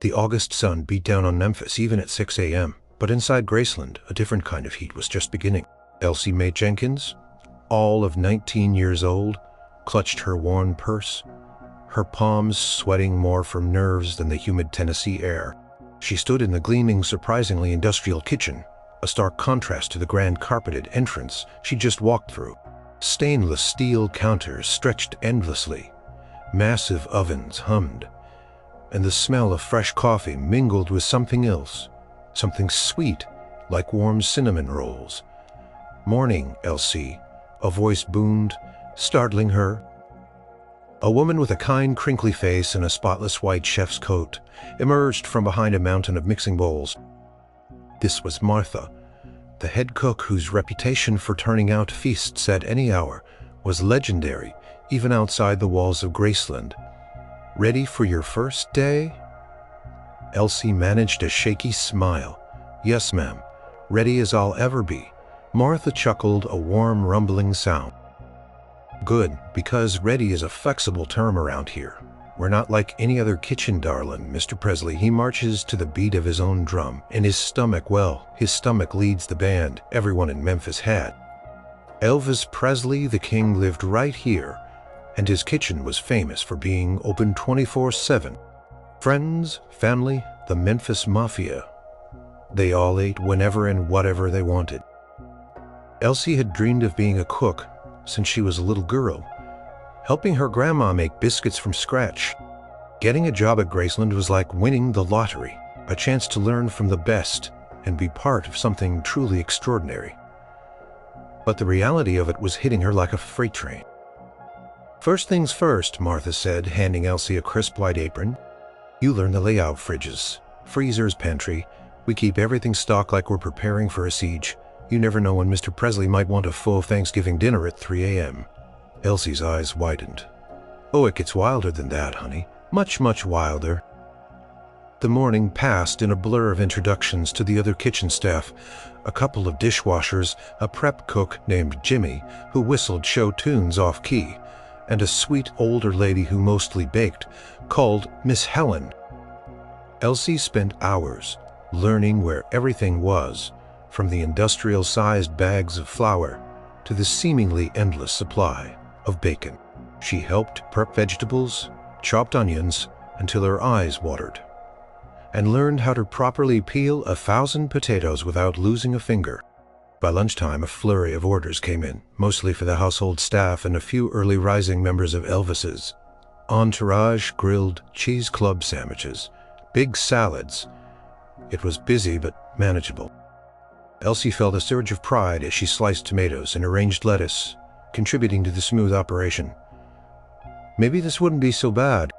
The August sun beat down on Memphis even at 6 a.m., but inside Graceland, a different kind of heat was just beginning. Elsie Mae Jenkins, all of 19 years old, clutched her worn purse, her palms sweating more from nerves than the humid Tennessee air. She stood in the gleaming, surprisingly industrial kitchen, a stark contrast to the grand carpeted entrance she just walked through. Stainless steel counters stretched endlessly, massive ovens hummed, and the smell of fresh coffee mingled with something else, something sweet, like warm cinnamon rolls. "Morning, Elsie," a voice boomed, startling her. A woman with a kind, crinkly face and a spotless white chef's coat emerged from behind a mountain of mixing bowls. This was Martha, the head cook whose reputation for turning out feasts at any hour was legendary even outside the walls of Graceland. "Ready for your first day?" Elsie managed a shaky smile. "Yes, ma'am. Ready as I'll ever be." Martha chuckled, a warm, rumbling sound. "Good, because ready is a flexible term around here. We're not like any other kitchen, darling. Mr. Presley, he marches to the beat of his own drum, and his stomach leads the band everyone in Memphis had. Elvis Presley, the king, lived right here, and his kitchen was famous for being open 24/7. Friends, family, the Memphis Mafia. They all ate whenever and whatever they wanted." Elsie had dreamed of being a cook since she was a little girl, helping her grandma make biscuits from scratch. Getting a job at Graceland was like winning the lottery, a chance to learn from the best and be part of something truly extraordinary. But the reality of it was hitting her like a freight train. "First things first," Martha said, handing Elsie a crisp white apron. "You learn the layout: fridges, freezers, pantry. We keep everything stocked like we're preparing for a siege. You never know when Mr. Presley might want a full Thanksgiving dinner at 3 a.m. Elsie's eyes widened. "Oh, it gets wilder than that, honey. Much, much wilder." The morning passed in a blur of introductions to the other kitchen staff, a couple of dishwashers, a prep cook named Jimmy who whistled show tunes off-key, and a sweet older lady who mostly baked, called Miss Helen. Elsie spent hours learning where everything was, from the industrial-sized bags of flour to the seemingly endless supply of bacon. She helped prep vegetables, chopped onions until her eyes watered, and learned how to properly peel 1,000 potatoes without losing a finger. By lunchtime, a flurry of orders came in, mostly for the household staff and a few early rising members of Elvis's entourage. Grilled cheese club sandwiches, big salads. It was busy but manageable. Elsie felt a surge of pride as she sliced tomatoes and arranged lettuce, contributing to the smooth operation. Maybe this wouldn't be so bad.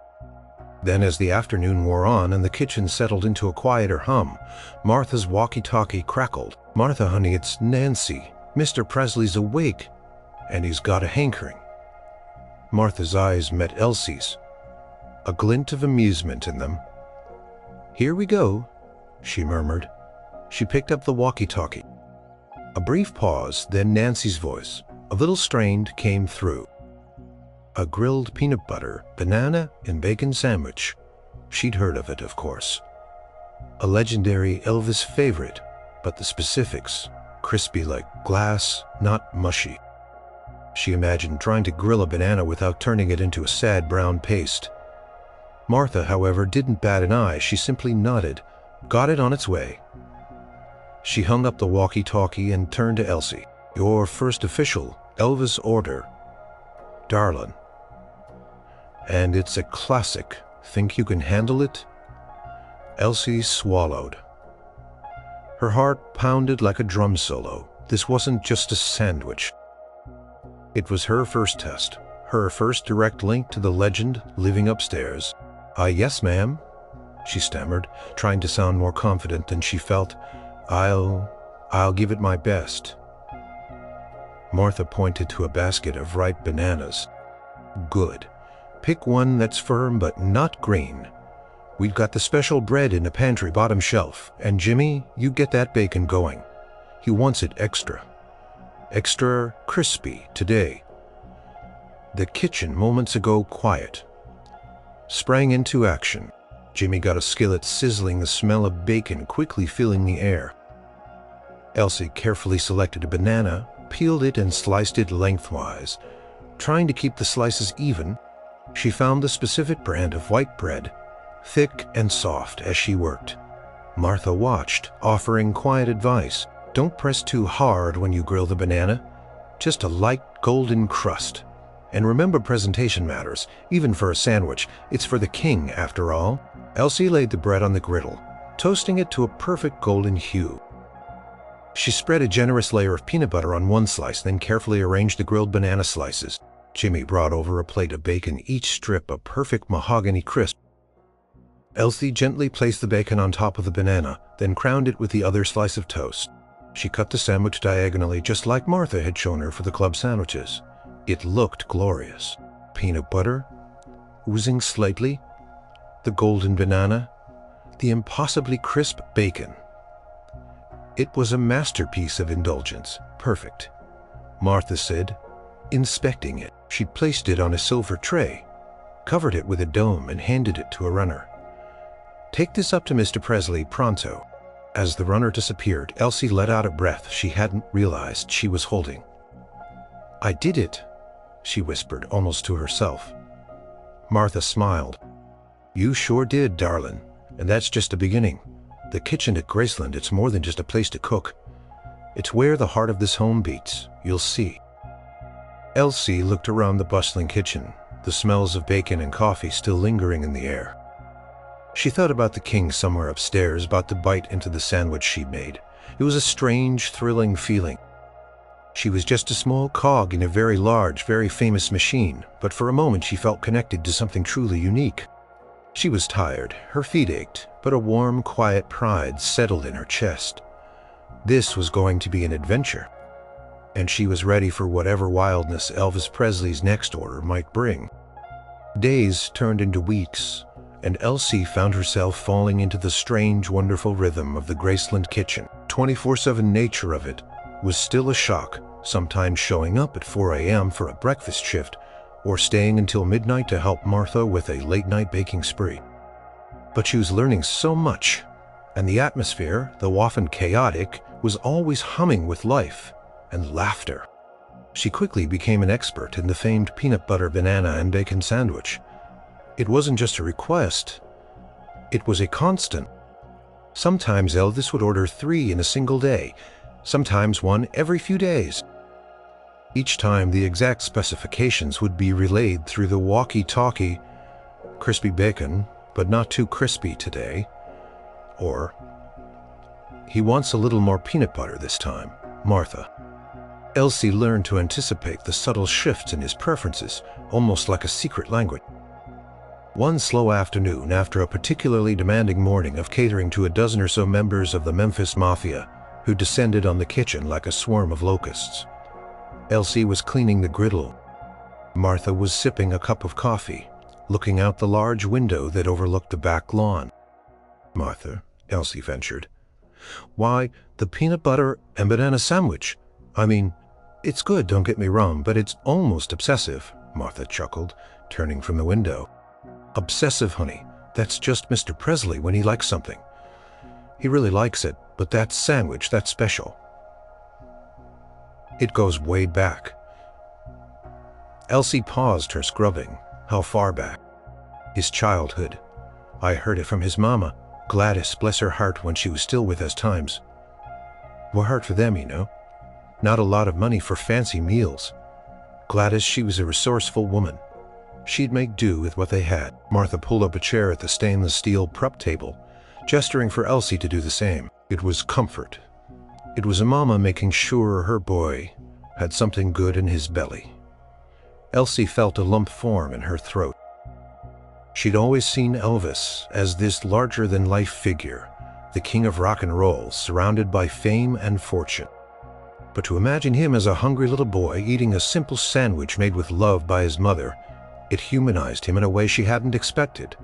Then, as the afternoon wore on and the kitchen settled into a quieter hum, Martha's walkie-talkie crackled. "Martha, honey, it's Nancy. Mr. Presley's awake, and he's got a hankering." Martha's eyes met Elsie's, a glint of amusement in them. "Here we go," she murmured. She picked up the walkie-talkie. A brief pause, then Nancy's voice, a little strained, came through. "A grilled peanut butter, banana, and bacon sandwich." She'd heard of it, of course. A legendary Elvis favorite, but the specifics: crispy like glass, not mushy. She imagined trying to grill a banana without turning it into a sad brown paste. Martha, however, didn't bat an eye. She simply nodded. Got it on its way. She hung up the walkie-talkie and turned to Elsie. "Your first official Elvis order, darling. And it's a classic. Think you can handle it?" Elsie swallowed. Her heart pounded like a drum solo. This wasn't just a sandwich. It was her first test, her first direct link to the legend living upstairs. Yes, ma'am," she stammered, trying to sound more confident than she felt. I'll give it my best." Martha pointed to a basket of ripe bananas. "Good. Pick one that's firm but not green. We've got the special bread in the pantry bottom shelf, and Jimmy, you get that bacon going. He wants it extra crispy today." The kitchen, moments ago quiet, sprang into action. Jimmy got a skillet sizzling, the smell of bacon quickly filling the air. Elsie carefully selected a banana, peeled it and sliced it lengthwise. Trying to keep the slices even, she found the specific brand of white bread, thick and soft as she worked. Martha watched, offering quiet advice. Don't press too hard when you grill the banana. Just a light golden crust. And remember, presentation matters, even for a sandwich. It's for the king, after all. Elsie laid the bread on the griddle, toasting it to a perfect golden hue. She spread a generous layer of peanut butter on one slice, then carefully arranged the grilled banana slices. Jimmy brought over a plate of bacon, each strip a perfect mahogany crisp. Elsie gently placed the bacon on top of the banana, then crowned it with the other slice of toast. She cut the sandwich diagonally, just like Martha had shown her for the club sandwiches. It looked glorious. Peanut butter, oozing slightly, the golden banana, the impossibly crisp bacon. It was a masterpiece of indulgence. Perfect, Martha said, inspecting it. She placed it on a silver tray, covered it with a dome, and handed it to a runner. Take this up to Mr. Presley pronto. As the runner disappeared, Elsie let out a breath she hadn't realized she was holding. I did it, she whispered, almost to herself. Martha smiled. You sure did, darling. And that's just the beginning. The kitchen at Graceland, it's more than just a place to cook. It's where the heart of this home beats. You'll see. Elsie looked around the bustling kitchen, the smells of bacon and coffee still lingering in the air. She thought about the king somewhere upstairs, about to bite into the sandwich she'd made. It was a strange, thrilling feeling. She was just a small cog in a very large, very famous machine, but for a moment she felt connected to something truly unique. She was tired, her feet ached, but a warm, quiet pride settled in her chest. This was going to be an adventure, and she was ready for whatever wildness Elvis Presley's next order might bring. Days turned into weeks, and Elsie found herself falling into the strange, wonderful rhythm of the Graceland kitchen. 24/7 nature of it was still a shock, sometimes showing up at 4 a.m. for a breakfast shift, or staying until midnight to help Martha with a late-night baking spree. But she was learning so much, and the atmosphere, though often chaotic, was always humming with life and laughter. She quickly became an expert in the famed peanut butter, banana, and bacon sandwich. It wasn't just a request, it was a constant. Sometimes Elvis would order 3 in a single day, sometimes 1 every few days. Each time the exact specifications would be relayed through the walkie-talkie. Crispy bacon, but not too crispy today. Or, he wants a little more peanut butter this time, Martha. Elsie learned to anticipate the subtle shifts in his preferences, almost like a secret language. One slow afternoon, after a particularly demanding morning of catering to a dozen or so members of the Memphis Mafia, who descended on the kitchen like a swarm of locusts, Elsie was cleaning the griddle. Martha was sipping a cup of coffee, looking out the large window that overlooked the back lawn. Martha, Elsie ventured. Why, the peanut butter and banana sandwich. I mean, it's good, don't get me wrong, but it's almost obsessive, Martha chuckled, turning from the window. Obsessive, honey. That's just Mr. Presley when he likes something. He really likes it, but that sandwich, that's special. It goes way back. Elsie paused her scrubbing. How far back? His childhood. I heard it from his mama, Gladys, bless her heart, when she was still with us times. Were hard for them, you know. Not a lot of money for fancy meals. Gladys, she was a resourceful woman. She'd make do with what they had. Martha pulled up a chair at the stainless steel prep table, gesturing for Elsie to do the same. It was comfort. It was a mama making sure her boy had something good in his belly. Elsie felt a lump form in her throat. She'd always seen Elvis as this larger-than-life figure, the king of rock and roll, surrounded by fame and fortune. But to imagine him as a hungry little boy eating a simple sandwich made with love by his mother, it humanized him in a way she hadn't expected.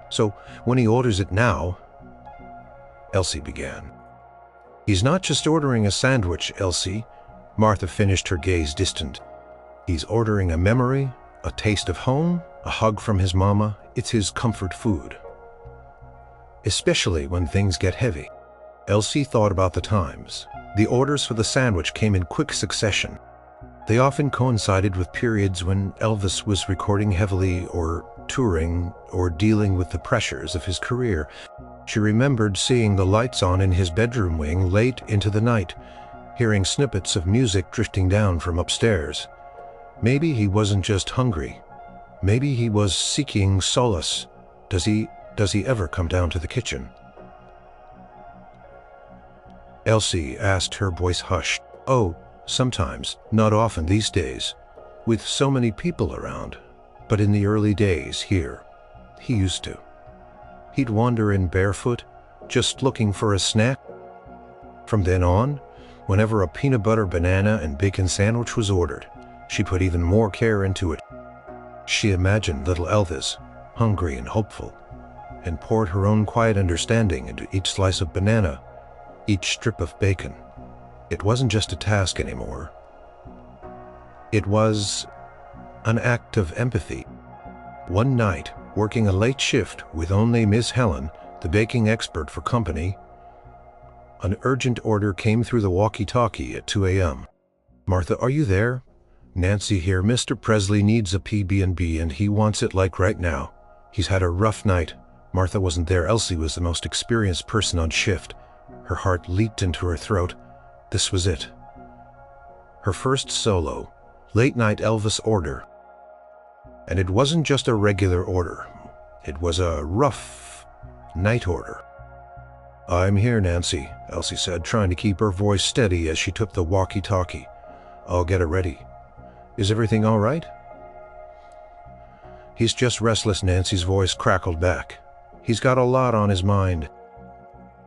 So when he orders it now, Elsie began. He's not just ordering a sandwich, Elsie. Martha finished, her gaze distant. He's ordering a memory, a taste of home, a hug from his mama. It's his comfort food. especially when things get heavy. Elsie thought about the times. The orders for the sandwich came in quick succession. They often coincided with periods when Elvis was recording heavily or touring or dealing with the pressures of his career. She remembered seeing the lights on in his bedroom wing late into the night, hearing snippets of music drifting down from upstairs. Maybe he wasn't just hungry. Maybe he was seeking solace. Does he ever come down to the kitchen? Elsie asked, her voice hushed. Oh, sometimes, not often these days, with so many people around. But in the early days here, he used to. He'd wander in barefoot, just looking for a snack. From then on, whenever a peanut butter, banana, and bacon sandwich was ordered, she put even more care into it. She imagined little Elvis, hungry and hopeful, and poured her own quiet understanding into each slice of banana, each strip of bacon. It wasn't just a task anymore. It was an act of empathy. One night, working a late shift with only Miss Helen, the baking expert, for company, an urgent order came through the walkie-talkie at 2 a.m. Martha, are you there? Nancy here. Mr. Presley needs a PB&B and he wants it like right now. He's had a rough night. Martha wasn't there. Elsie was the most experienced person on shift. Her heart leaped into her throat. This was it. Her first solo, late-night Elvis order. And it wasn't just a regular order. It was a rough night order. I'm here, Nancy, Elsie said, trying to keep her voice steady as she took the walkie-talkie. I'll get it ready. Is everything all right? He's just restless, Nancy's voice crackled back. He's got a lot on his mind.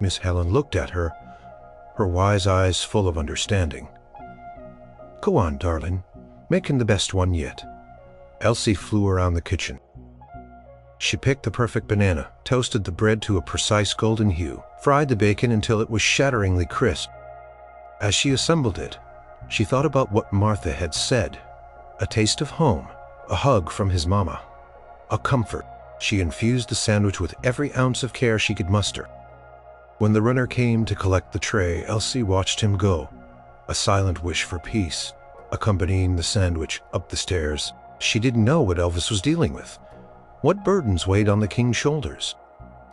Miss Helen looked at her, her wise eyes full of understanding. Go on, darling. Making the best one yet. Elsie flew around the kitchen. She picked the perfect banana, toasted the bread to a precise golden hue, fried the bacon until it was shatteringly crisp. As she assembled it, she thought about what Martha had said. A taste of home, a hug from his mama, a comfort. She infused the sandwich with every ounce of care she could muster. When the runner came to collect the tray, Elsie watched him go, a silent wish for peace, accompanying the sandwich up the stairs. She didn't know what Elvis was dealing with, what burdens weighed on the king's shoulders.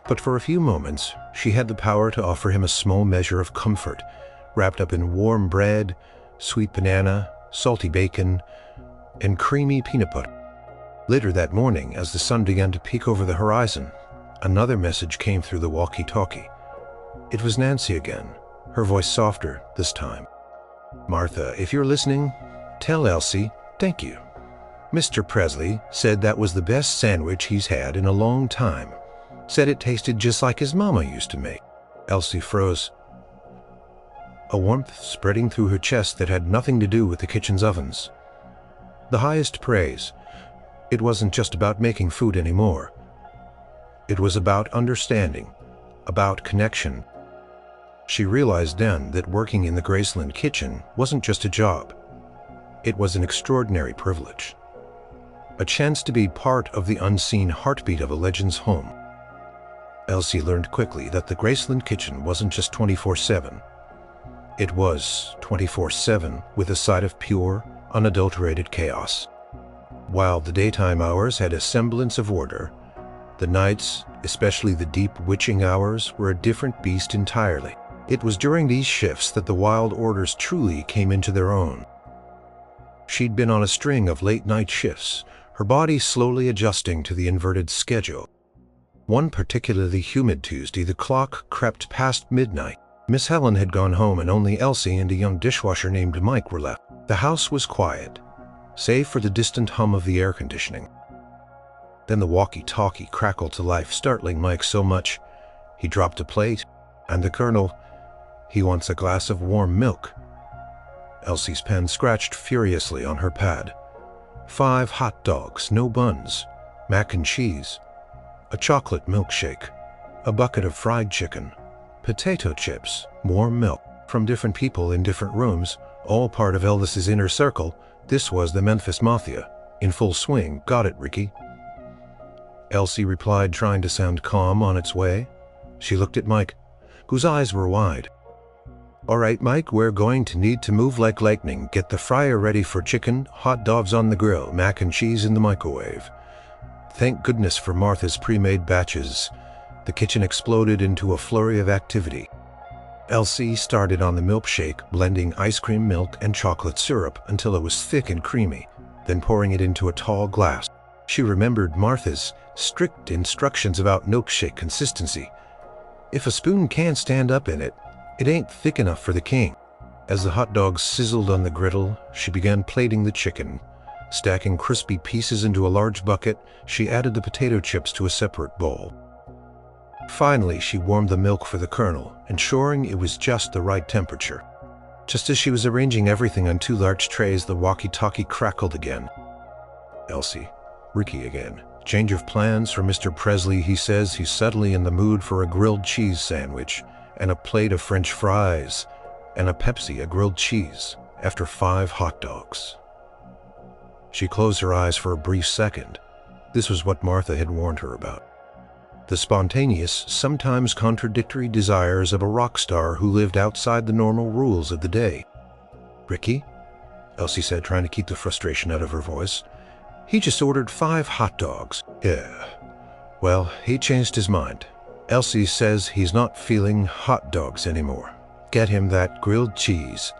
But for a few moments, she had the power to offer him a small measure of comfort, wrapped up in warm bread, sweet banana, salty bacon, and creamy peanut butter. Later that morning, as the sun began to peek over the horizon, another message came through the walkie-talkie. It was Nancy again, her voice softer this time. Martha, if you're listening, tell Elsie, thank you. Mr. Presley said that was the best sandwich he's had in a long time. Said it tasted just like his mama used to make. Elsie froze, a warmth spreading through her chest that had nothing to do with the kitchen's ovens. The highest praise. It wasn't just about making food anymore. It was about understanding, about connection. She realized then that working in the Graceland kitchen wasn't just a job. It was an extraordinary privilege. A chance to be part of the unseen heartbeat of a legend's home. Elsie learned quickly that the Graceland kitchen wasn't just 24/7. It was 24/7 with a side of pure, unadulterated chaos. While the daytime hours had a semblance of order, the nights, especially the deep witching hours, were a different beast entirely. It was during these shifts that the wild orders truly came into their own. She'd been on a string of late-night shifts, her body slowly adjusting to the inverted schedule. One particularly humid Tuesday, the clock crept past midnight. Miss Helen had gone home and only Elsie and a young dishwasher named Mike were left. The house was quiet, save for the distant hum of the air conditioning. Then the walkie-talkie crackled to life, startling Mike so much he dropped a plate, and the Colonel, he wants a glass of warm milk. Elsie's pen scratched furiously on her pad. 5 hot dogs, no buns, mac and cheese, a chocolate milkshake, a bucket of fried chicken, potato chips, warm milk. From different people in different rooms, all part of Elvis's inner circle, this was the Memphis Mafia, in full swing. Got it, Ricky? Elsie replied, trying to sound calm on its way. She looked at Mike, whose eyes were wide. "All right, Mike, we're going to need to move like lightning. Get the fryer ready for chicken, hot dogs on the grill, mac and cheese in the microwave." Thank goodness for Martha's pre-made batches. The kitchen exploded into a flurry of activity. Elsie started on the milkshake, blending ice cream milk and chocolate syrup until it was thick and creamy, then pouring it into a tall glass. She remembered Martha's strict instructions about milkshake consistency. If a spoon can't stand up in it, it ain't thick enough for the king. As the hot dogs sizzled on the griddle, she began plating the chicken. Stacking crispy pieces into a large bucket, she added the potato chips to a separate bowl. Finally, she warmed the milk for the Colonel, ensuring it was just the right temperature. Just as she was arranging everything on 2 large trays, the walkie-talkie crackled again. "Elsie, Ricky again. Change of plans for Mr. Presley. He says he's suddenly in the mood for a grilled cheese sandwich and a plate of French fries and a Pepsi, a grilled cheese, after 5 hot dogs." She closed her eyes for a brief second. This was what Martha had warned her about. The spontaneous, sometimes contradictory desires of a rock star who lived outside the normal rules of the day. "Ricky?" Elsie said, trying to keep the frustration out of her voice. "He just ordered 5 hot dogs." "Yeah. Well, he changed his mind. Elsie says he's not feeling hot dogs anymore. Get him that grilled cheese."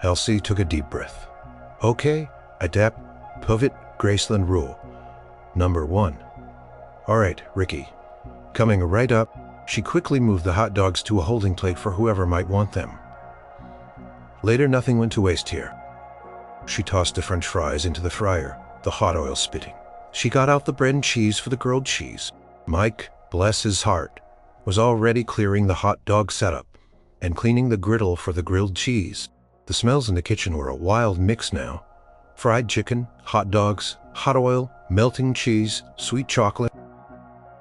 Elsie took a deep breath. "Okay, adapt, pivot, Graceland rule. Number 1. All right, Ricky." Coming right up, she quickly moved the hot dogs to a holding plate for whoever might want them. Later, nothing went to waste here. She tossed the French fries into the fryer, the hot oil spitting. She got out the bread and cheese for the grilled cheese. Mike, bless his heart, was already clearing the hot dog setup and cleaning the griddle for the grilled cheese. The smells in the kitchen were a wild mix now. Fried chicken, hot dogs, hot oil, melting cheese, sweet chocolate.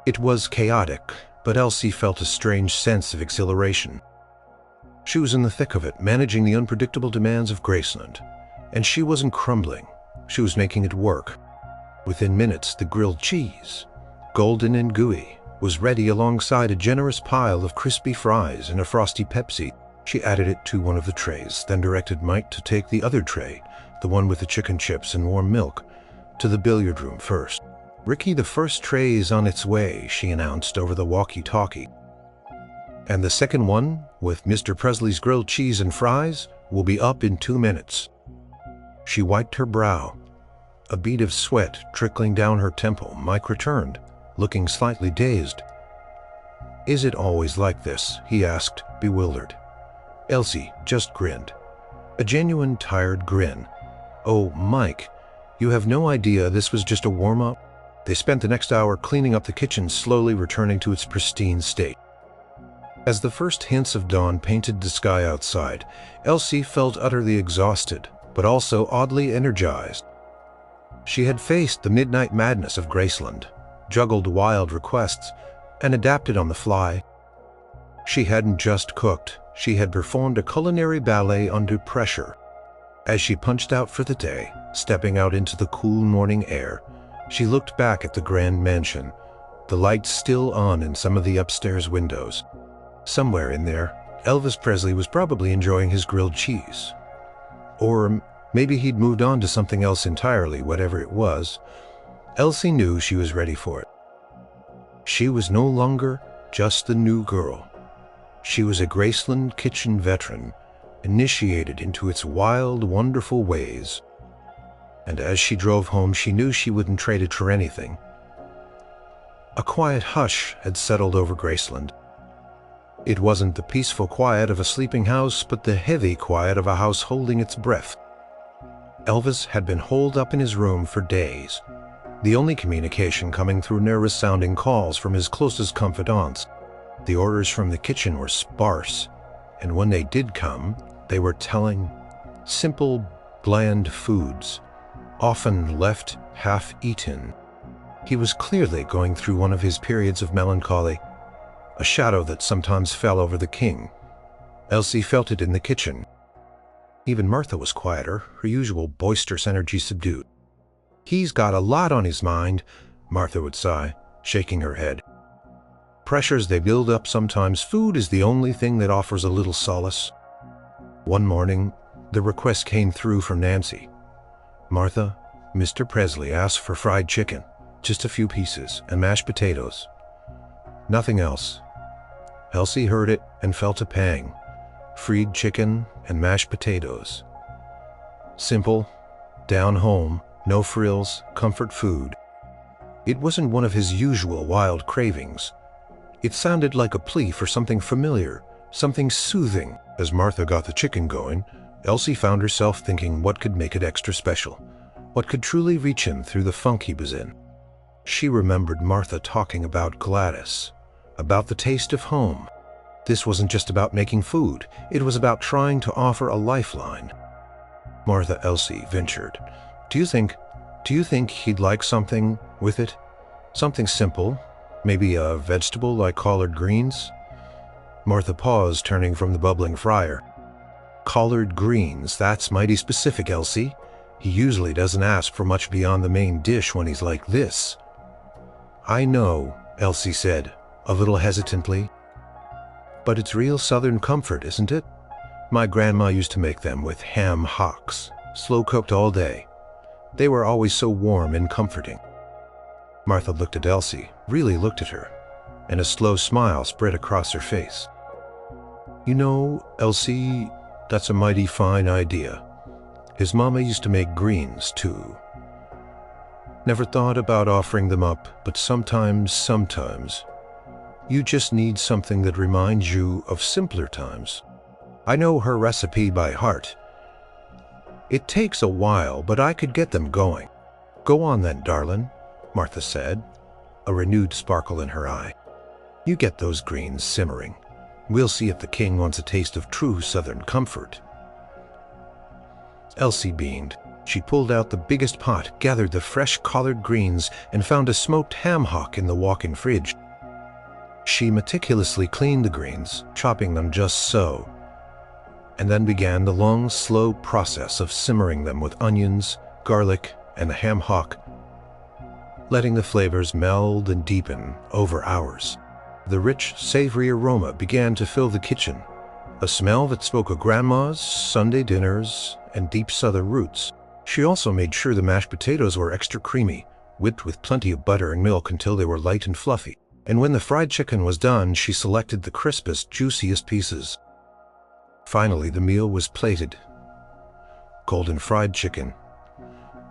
It was chaotic, but Elsie felt a strange sense of exhilaration. She was in the thick of it, managing the unpredictable demands of Graceland. And she wasn't crumbling. She was making it work. Within minutes, the grilled cheese, golden and gooey, was ready alongside a generous pile of crispy fries and a frosty Pepsi. She added it to one of the trays, then directed Mike to take the other tray, the one with the chicken chips and warm milk, to the billiard room first. "Ricky, the first tray is on its way," she announced over the walkie-talkie. "And the second one, with Mr. Presley's grilled cheese and fries, will be up in 2 minutes." She wiped her brow, a bead of sweat trickling down her temple. Mike returned, looking slightly dazed. "Is it always like this?" he asked, bewildered. Elsie just grinned. A genuine tired grin. "Oh, Mike, you have no idea this was just a warm-up?" They spent the next hour cleaning up the kitchen, slowly returning to its pristine state. As the first hints of dawn painted the sky outside, Elsie felt utterly exhausted, but also oddly energized. She had faced the midnight madness of Graceland, juggled wild requests, and adapted on the fly. She hadn't just cooked, she had performed a culinary ballet under pressure. As she punched out for the day, stepping out into the cool morning air, she looked back at the grand mansion, the lights still on in some of the upstairs windows. Somewhere in there, Elvis Presley was probably enjoying his grilled cheese. Or maybe he'd moved on to something else entirely, whatever it was. Elsie knew she was ready for it. She was no longer just the new girl. She was a Graceland kitchen veteran, initiated into its wild, wonderful ways. And as she drove home, she knew she wouldn't trade it for anything. A quiet hush had settled over Graceland. It wasn't the peaceful quiet of a sleeping house, but the heavy quiet of a house holding its breath. Elvis had been holed up in his room for days, the only communication coming through nervous-sounding calls from his closest confidants. The orders from the kitchen were sparse, and when they did come, they were telling. Simple, bland foods, often left half-eaten. He was clearly going through one of his periods of melancholy, a shadow that sometimes fell over the king. Elsie felt it in the kitchen. Even Martha was quieter, her usual boisterous energy subdued. "He's got a lot on his mind," Martha would sigh, shaking her head. pressures they build up, sometimes food is the only thing that offers a little solace. One morning, the request came through from Nancy. "Martha, Mr. Presley asked for fried chicken, just a few pieces, and mashed potatoes. Nothing else." Elsie heard it and felt a pang. Fried chicken and mashed potatoes. Simple, down home, no frills, comfort food. It wasn't one of his usual wild cravings. It sounded like a plea for something familiar, something soothing. As Martha got the chicken going, Elsie found herself thinking what could make it extra special, what could truly reach him through the funk he was in. She remembered Martha talking about Gladys, about the taste of home. This wasn't just about making food, it was about trying to offer a lifeline. "Martha," Elsie ventured, Do you think he'd like something with it? Something simple? Maybe a vegetable like collard greens?" Martha paused, turning from the bubbling fryer. "Collard greens, that's mighty specific, Elsie. He usually doesn't ask for much beyond the main dish when he's like this." "I know," Elsie said, a little hesitantly. "But it's real Southern comfort, isn't it? My grandma used to make them with ham hocks, slow cooked all day. They were always so warm and comforting." Martha looked at Elsie, really looked at her, and a slow smile spread across her face. "You know, Elsie, that's a mighty fine idea. His mama used to make greens, too. Never thought about offering them up, but sometimes, you just need something that reminds you of simpler times. I know her recipe by heart. It takes a while, but I could get them going." "Go on then, darling," Martha said, a renewed sparkle in her eye. "You get those greens simmering. We'll see if the king wants a taste of true Southern comfort." Elsie beamed. She pulled out the biggest pot, gathered the fresh collard greens, and found a smoked ham hock in the walk-in fridge. She meticulously cleaned the greens, chopping them just so, and then began the long, slow process of simmering them with onions, garlic, and the ham hock, letting the flavors meld and deepen over hours. The rich, savory aroma began to fill the kitchen, a smell that spoke of Grandma's Sunday dinners and deep Southern roots. She also made sure the mashed potatoes were extra creamy, whipped with plenty of butter and milk until they were light and fluffy. And when the fried chicken was done, she selected the crispest, juiciest pieces. Finally, the meal was plated. Golden fried chicken,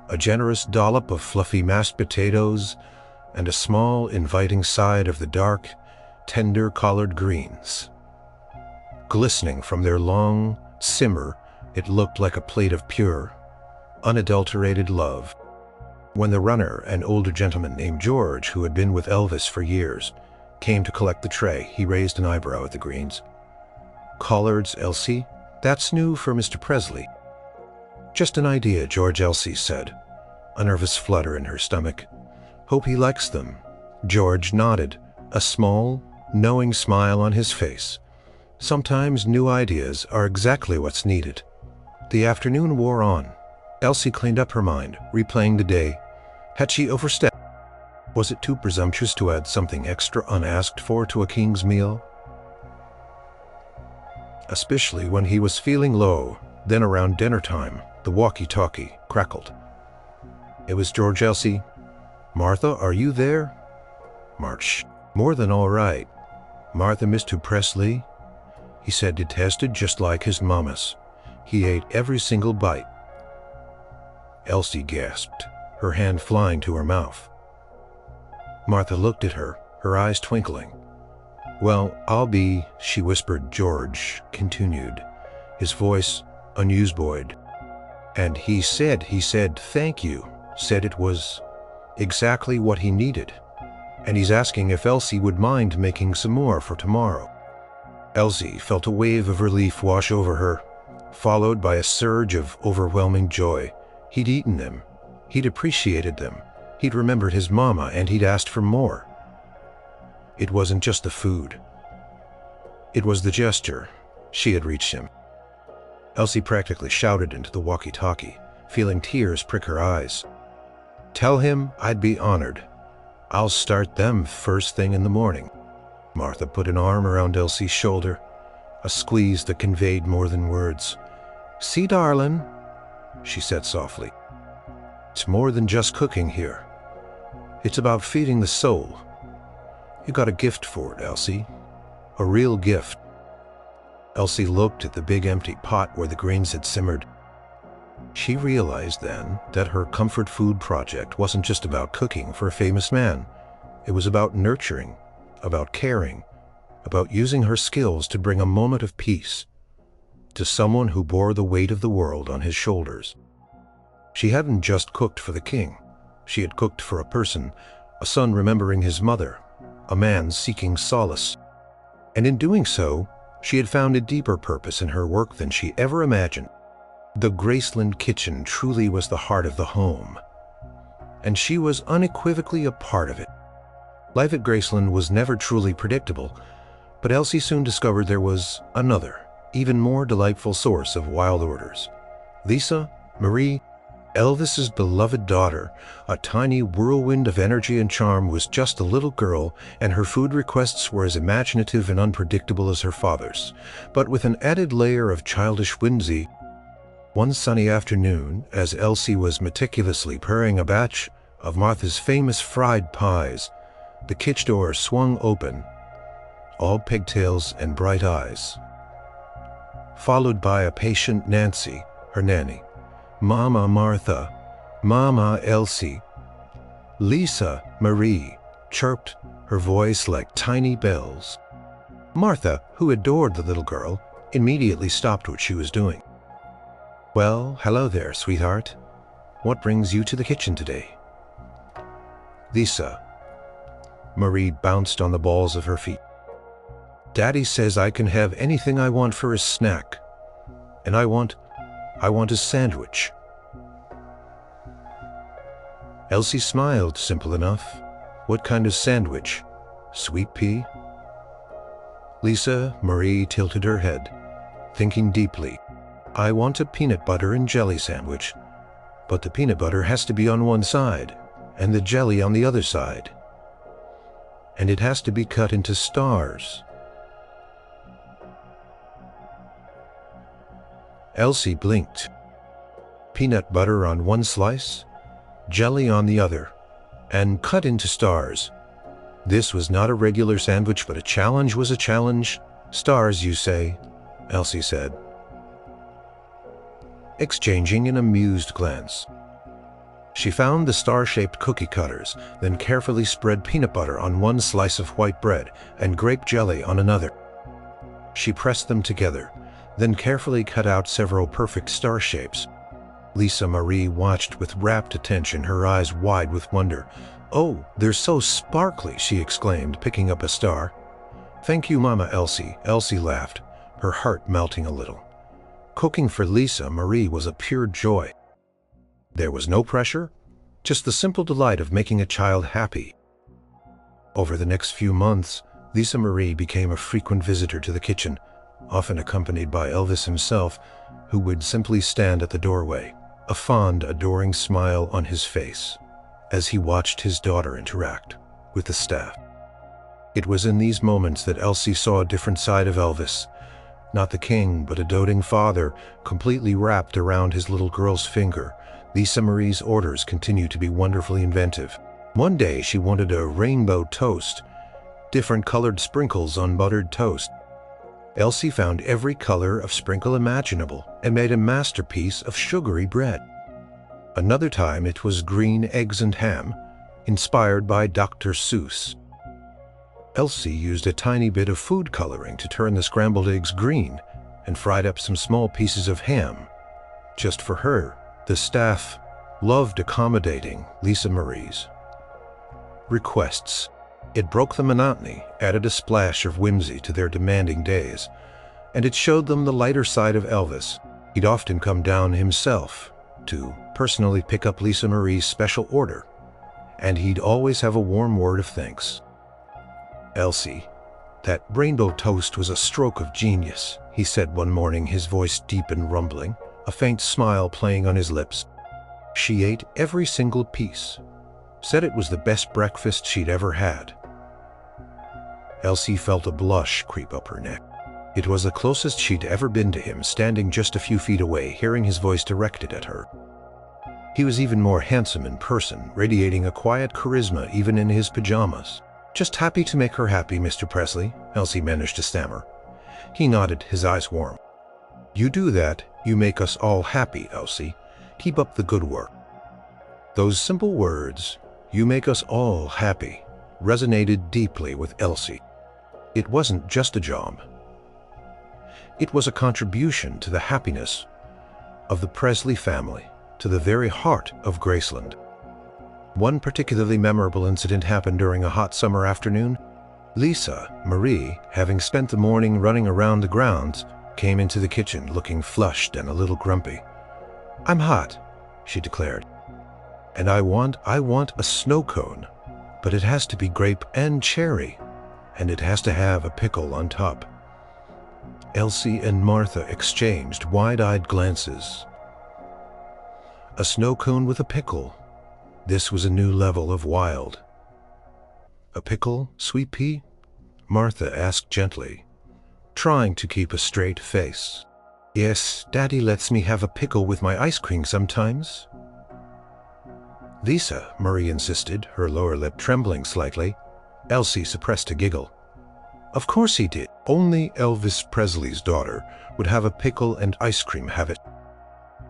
a generous dollop of fluffy mashed potatoes, and a small, inviting side of the dark, tender collard greens. Glistening from their long simmer, it looked like a plate of pure, unadulterated love. When the runner, an older gentleman named George, who had been with Elvis for years, came to collect the tray, he raised an eyebrow at the greens. "Collards, Elsie? That's new for Mr. Presley." "Just an idea," Elsie said, a nervous flutter in her stomach. "Hope he likes them." George nodded, a small, knowing smile on his face. Sometimes new ideas are exactly what's needed. The afternoon wore on. Elsie cleaned up her mind, replaying the day. Had she overstepped? Was it too presumptuous to add something extra unasked for to a king's meal? Especially when he was feeling low. Then around dinner time, the walkie-talkie crackled. It was George. "Elsie. Martha, are you there?" "March. More than all right. Martha, Mr. Presley. He said it tasted just like his mama's. He ate every single bite." Elsie gasped, her hand flying to her mouth. Martha looked at her, her eyes twinkling. "Well, I'll be," she whispered. George continued, his voice a newsboy. "And he said, thank you, said it was exactly what he needed. And he's asking if Elsie would mind making some more for tomorrow." Elsie felt a wave of relief wash over her, followed by a surge of overwhelming joy. He'd eaten them. He'd appreciated them. He'd remembered his mama, and he'd asked for more. It wasn't just the food. It was the gesture. She had reached him. Elsie practically shouted into the walkie-talkie, feeling tears prick her eyes. "Tell him I'd be honored. I'll start them first thing in the morning." Martha put an arm around Elsie's shoulder, a squeeze that conveyed more than words. "See, darling," she said softly. "It's more than just cooking here. It's about feeding the soul. You got a gift for it, Elsie. A real gift." Elsie looked at the big empty pot where the greens had simmered. She realized then that her comfort food project wasn't just about cooking for a famous man. It was about nurturing, about caring, about using her skills to bring a moment of peace to someone who bore the weight of the world on his shoulders. She hadn't just cooked for the king. She had cooked for a person, a son remembering his mother, a man seeking solace. And in doing so, she had found a deeper purpose in her work than she ever imagined. The Graceland kitchen truly was the heart of the home, and she was unequivocally a part of it. Life at Graceland was never truly predictable, but Elsie soon discovered there was another, even more delightful source of wild orders. Lisa Marie, Elvis's beloved daughter, a tiny whirlwind of energy and charm, was just a little girl, and her food requests were as imaginative and unpredictable as her father's, but with an added layer of childish whimsy. One sunny afternoon, as Elsie was meticulously preparing a batch of Martha's famous fried pies, the kitchen door swung open, all pigtails and bright eyes, followed by a patient Nancy, her nanny. "Mama Martha, Mama Elsie." "Lisa Marie," chirped, her voice like tiny bells. Martha, who adored the little girl, immediately stopped what she was doing. "Well, hello there, sweetheart. What brings you to the kitchen today?" "Lisa." Marie bounced on the balls of her feet. "Daddy says I can have anything I want for a snack. And I want a sandwich." Elsie smiled, simple enough. "What kind of sandwich? Sweet pea?" Lisa Marie tilted her head, thinking deeply. "I want a peanut butter and jelly sandwich, but the peanut butter has to be on one side, and the jelly on the other side. And it has to be cut into stars." Elsie blinked. Peanut butter on one slice, jelly on the other, and cut into stars. This was not a regular sandwich, but a challenge was a challenge. "Stars, you say?" Elsie said, exchanging an amused glance. She found the star-shaped cookie cutters, then carefully spread peanut butter on one slice of white bread and grape jelly on another. She pressed them together, then carefully cut out several perfect star shapes. Lisa Marie watched with rapt attention, her eyes wide with wonder. "Oh, they're so sparkly," she exclaimed, picking up a star. "Thank you, Mama Elsie." Elsie laughed, her heart melting a little. Cooking for Lisa Marie was a pure joy. There was no pressure, just the simple delight of making a child happy. Over the next few months, Lisa Marie became a frequent visitor to the kitchen, often accompanied by Elvis himself, who would simply stand at the doorway, a fond, adoring smile on his face, as he watched his daughter interact with the staff. It was in these moments that Elsie saw a different side of Elvis, not the king, but a doting father, completely wrapped around his little girl's finger. Lisa Marie's orders continued to be wonderfully inventive. One day she wanted a rainbow toast, different colored sprinkles on buttered toast. Elsie found every color of sprinkle imaginable and made a masterpiece of sugary bread. Another time it was green eggs and ham, inspired by Dr. Seuss. Elsie used a tiny bit of food coloring to turn the scrambled eggs green and fried up some small pieces of ham, just for her. The staff loved accommodating Lisa Marie's requests. It broke the monotony, added a splash of whimsy to their demanding days, and it showed them the lighter side of Elvis. He'd often come down himself to personally pick up Lisa Marie's special order, and he'd always have a warm word of thanks. "Elsie, that rainbow toast was a stroke of genius," he said one morning, his voice deep and rumbling, a faint smile playing on his lips. "She ate every single piece, said it was the best breakfast she'd ever had." Elsie felt a blush creep up her neck. It was the closest she'd ever been to him, standing just a few feet away, hearing his voice directed at her. He was even more handsome in person, radiating a quiet charisma even in his pajamas. "Just happy to make her happy, Mr. Presley," Elsie managed to stammer. He nodded, his eyes warm. "You do that, you make us all happy, Elsie. Keep up the good work." Those simple words, "you make us all happy," resonated deeply with Elsie. It wasn't just a job. It was a contribution to the happiness of the Presley family, to the very heart of Graceland. One particularly memorable incident happened during a hot summer afternoon. Lisa Marie, having spent the morning running around the grounds, came into the kitchen looking flushed and a little grumpy. "I'm hot," she declared, "and I want a snow cone, but it has to be grape and cherry, and it has to have a pickle on top." Elsie and Martha exchanged wide-eyed glances. A snow cone with a pickle. This was a new level of wild. "A pickle, sweet pea?" Martha asked gently, trying to keep a straight face. "Yes, Daddy lets me have a pickle with my ice cream sometimes." "Lisa," Marie insisted, her lower lip trembling slightly. Elsie suppressed a giggle. "Of course he did. Only Elvis Presley's daughter would have a pickle and ice cream, have it."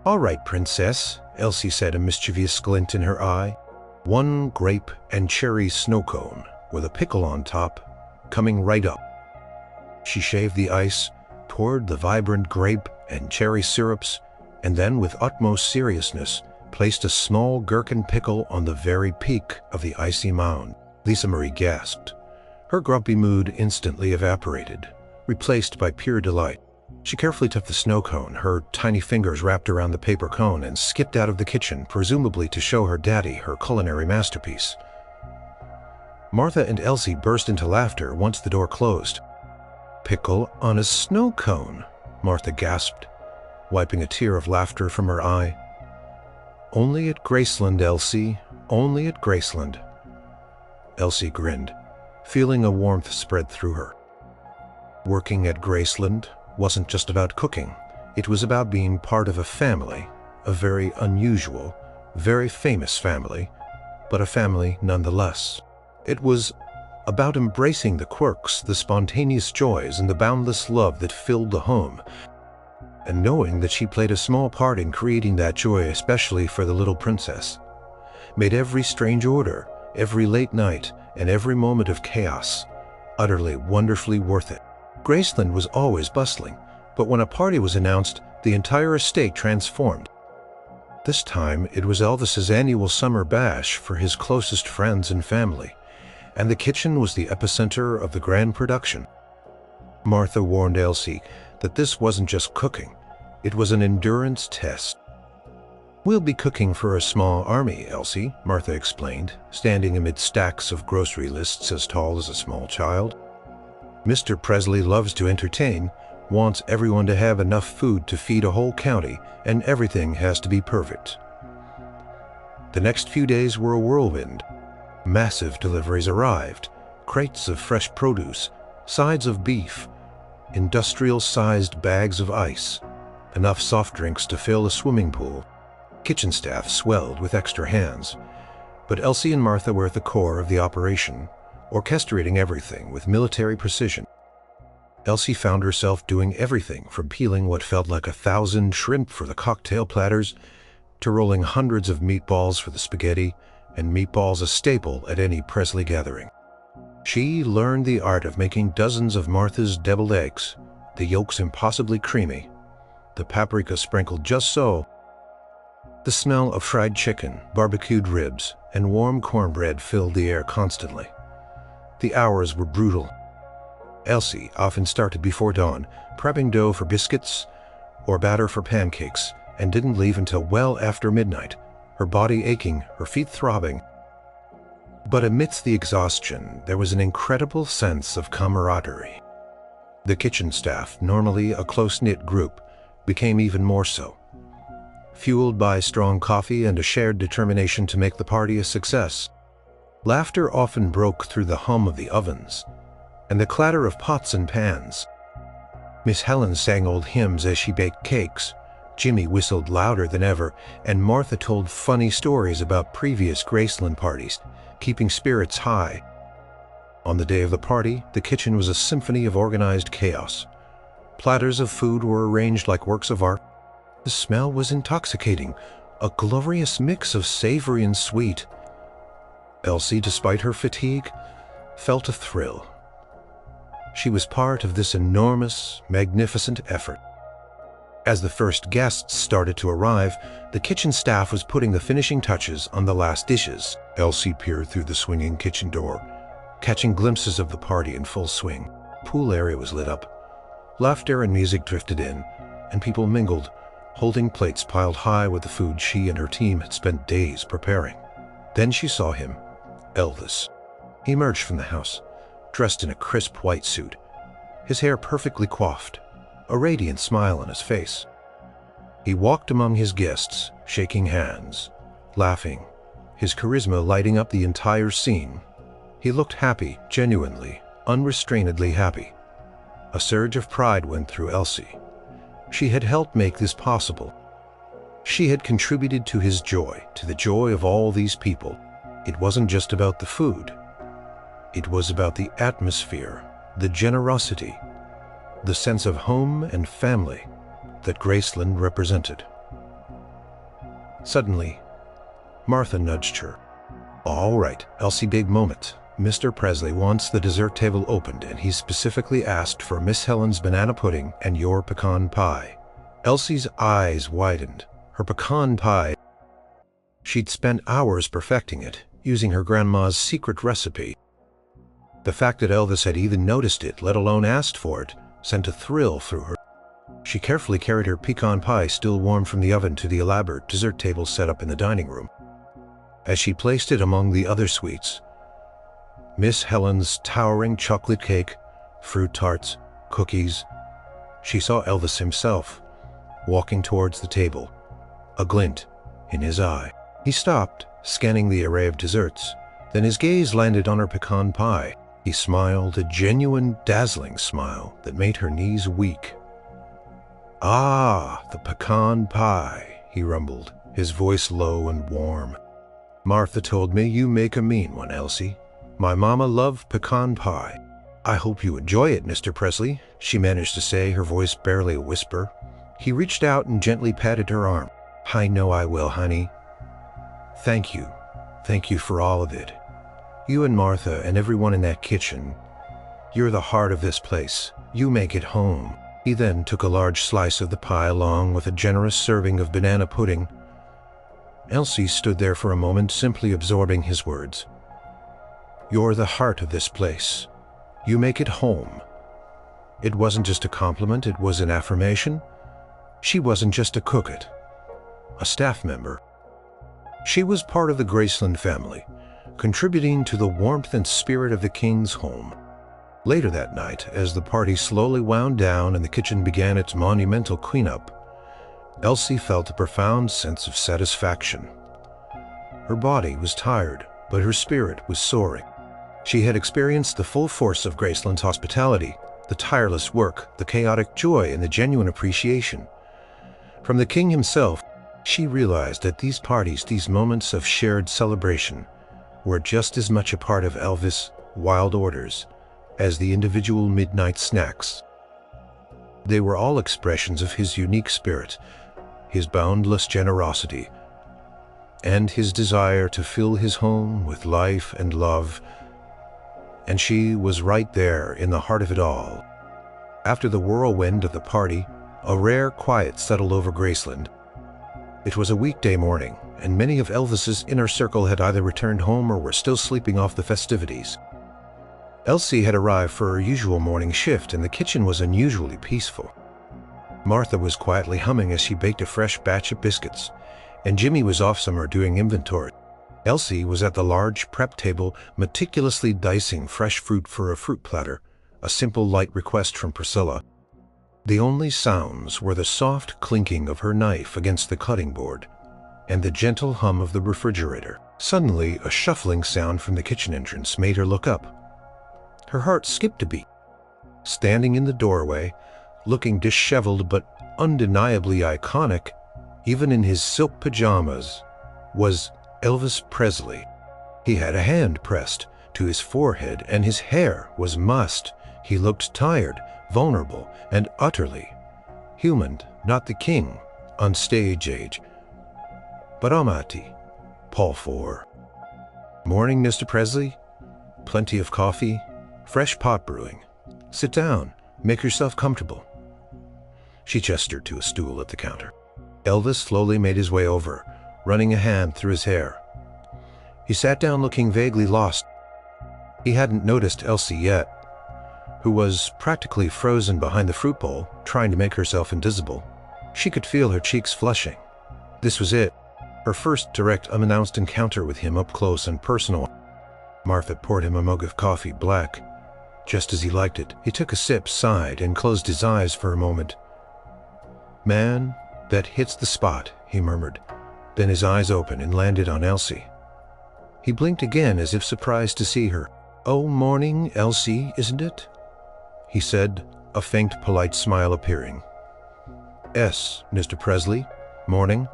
"All right, princess," Elsie said, a mischievous glint in her eye. One grape and cherry snow cone with a pickle on top, coming right up. She shaved the ice, poured the vibrant grape and cherry syrups, and then with utmost seriousness placed a small gherkin pickle on the very peak of the icy mound. Lisa Marie gasped. Her grumpy mood instantly evaporated, replaced by pure delight. She carefully took the snow cone, her tiny fingers wrapped around the paper cone, and skipped out of the kitchen, presumably to show her daddy her culinary masterpiece. Martha and Elsie burst into laughter once the door closed. "Pickle on a snow cone," Martha gasped, wiping a tear of laughter from her eye. "Only at Graceland, Elsie, only at Graceland." Elsie grinned, feeling a warmth spread through her. Working at Graceland wasn't just about cooking. It was about being part of a family, a very unusual, very famous family, but a family nonetheless. It was about embracing the quirks, the spontaneous joys, and the boundless love that filled the home, and knowing that she played a small part in creating that joy, especially for the little princess, made every strange order, every late night, and every moment of chaos utterly, wonderfully worth it. Graceland was always bustling, but when a party was announced, the entire estate transformed. This time, it was Elvis's annual summer bash for his closest friends and family, and the kitchen was the epicenter of the grand production. Martha warned Elsie that this wasn't just cooking, it was an endurance test. "We'll be cooking for a small army, Elsie," Martha explained, standing amid stacks of grocery lists as tall as a small child. "Mr. Presley loves to entertain, wants everyone to have enough food to feed a whole county, and everything has to be perfect." The next few days were a whirlwind. Massive deliveries arrived, crates of fresh produce, sides of beef, industrial-sized bags of ice, enough soft drinks to fill a swimming pool. Kitchen staff swelled with extra hands, but Elsie and Martha were at the core of the operation, orchestrating everything with military precision. Elsie found herself doing everything from peeling what felt like 1,000 shrimp for the cocktail platters to rolling hundreds of meatballs for the spaghetti, and meatballs a staple at any Presley gathering. She learned the art of making dozens of Martha's deviled eggs, the yolks impossibly creamy, the paprika sprinkled just so. The smell of fried chicken, barbecued ribs, and warm cornbread filled the air constantly. The hours were brutal. Elsie often started before dawn, prepping dough for biscuits or batter for pancakes, and didn't leave until well after midnight, her body aching, her feet throbbing. But amidst the exhaustion, there was an incredible sense of camaraderie. The kitchen staff, normally a close-knit group, became even more so. Fueled by strong coffee and a shared determination to make the party a success. Laughter often broke through the hum of the ovens, and the clatter of pots and pans. Miss Helen sang old hymns as she baked cakes. Jimmy whistled louder than ever, and Martha told funny stories about previous Graceland parties, keeping spirits high. On the day of the party, the kitchen was a symphony of organized chaos. Platters of food were arranged like works of art. The smell was intoxicating, a glorious mix of savory and sweet. Elsie, despite her fatigue, felt a thrill. She was part of this enormous, magnificent effort. As the first guests started to arrive, the kitchen staff was putting the finishing touches on the last dishes. Elsie peered through the swinging kitchen door, catching glimpses of the party in full swing. The pool area was lit up. Laughter and music drifted in, and people mingled, holding plates piled high with the food she and her team had spent days preparing. Then she saw him, Elvis. He emerged from the house, dressed in a crisp white suit, his hair perfectly coiffed, a radiant smile on his face. He walked among his guests, shaking hands, laughing, his charisma lighting up the entire scene. He looked happy, genuinely, unrestrainedly happy. A surge of pride went through Elsie. She had helped make this possible. She had contributed to his joy, to the joy of all these people. It wasn't just about the food. It was about the atmosphere, the generosity, the sense of home and family that Graceland represented. Suddenly, Martha nudged her. "All right, Elsie, big moment. Mr. Presley wants the dessert table opened, and he specifically asked for Miss Helen's banana pudding and your pecan pie." Elsie's eyes widened. Her pecan pie. She'd spent hours perfecting it, using her grandma's secret recipe. The fact that Elvis had even noticed it, let alone asked for it, sent a thrill through her. She carefully carried her pecan pie still warm from the oven to the elaborate dessert table set up in the dining room. As she placed it among the other sweets, Miss Helen's towering chocolate cake, fruit tarts, cookies, she saw Elvis himself, walking towards the table, a glint in his eye. He stopped, scanning the array of desserts. Then his gaze landed on her pecan pie. He smiled, a genuine, dazzling smile that made her knees weak. "Ah, the pecan pie," he rumbled, his voice low and warm. "Martha told me you make a mean one, Elsie. My mama loved pecan pie." "I hope you enjoy it, Mr. Presley," she managed to say, her voice barely a whisper. He reached out and gently patted her arm. "I know I will, honey. Thank you. Thank you for all of it. You and Martha and everyone in that kitchen. You're the heart of this place. You make it home." He then took a large slice of the pie along with a generous serving of banana pudding. Elsie stood there for a moment, simply absorbing his words. "You're the heart of this place. You make it home." It wasn't just a compliment, it was an affirmation. She wasn't just a cook, a staff member. She was part of the Graceland family, contributing to the warmth and spirit of the king's home. Later that night, as the party slowly wound down and the kitchen began its monumental cleanup, Elsie felt a profound sense of satisfaction. Her body was tired, but her spirit was soaring. She had experienced the full force of Graceland's hospitality, the tireless work, the chaotic joy, and the genuine appreciation. From the king himself, she realized that these parties, these moments of shared celebration, were just as much a part of Elvis' wild orders as the individual midnight snacks. They were all expressions of his unique spirit, his boundless generosity, and his desire to fill his home with life and love. And she was right there in the heart of it all. After the whirlwind of the party, a rare quiet settled over Graceland. It was a weekday morning, and many of Elvis's inner circle had either returned home or were still sleeping off the festivities. Elsie had arrived for her usual morning shift, and the kitchen was unusually peaceful. Martha was quietly humming as she baked a fresh batch of biscuits, and Jimmy was off somewhere doing inventory. Elsie was at the large prep table, meticulously dicing fresh fruit for a fruit platter, a simple light request from Priscilla. The only sounds were the soft clinking of her knife against the cutting board and the gentle hum of the refrigerator. Suddenly, a shuffling sound from the kitchen entrance made her look up. Her heart skipped a beat. Standing in the doorway, looking disheveled but undeniably iconic, even in his silk pajamas, was Elvis Presley. He had a hand pressed to his forehead and his hair was mussed. He looked tired, vulnerable, and utterly human, not the king on stage age, but Amati, Paul IV. Morning, Mr. Presley. Plenty of coffee, fresh pot brewing. Sit down, make yourself comfortable. She gestured to a stool at the counter. Elvis slowly made his way over, running a hand through his hair. He sat down looking vaguely lost. He hadn't noticed Elsie yet, who was practically frozen behind the fruit bowl, trying to make herself invisible. She could feel her cheeks flushing. This was it, her first direct unannounced encounter with him up close and personal. Martha poured him a mug of coffee, black, just as he liked it. He took a sip, sighed, and closed his eyes for a moment. "Man, that hits the spot," he murmured. Then his eyes opened and landed on Elsie. He blinked again as if surprised to see her. "Oh, morning, Elsie, isn't it?" he said, a faint, polite smile appearing. "Yes, Mr. Presley. Morning."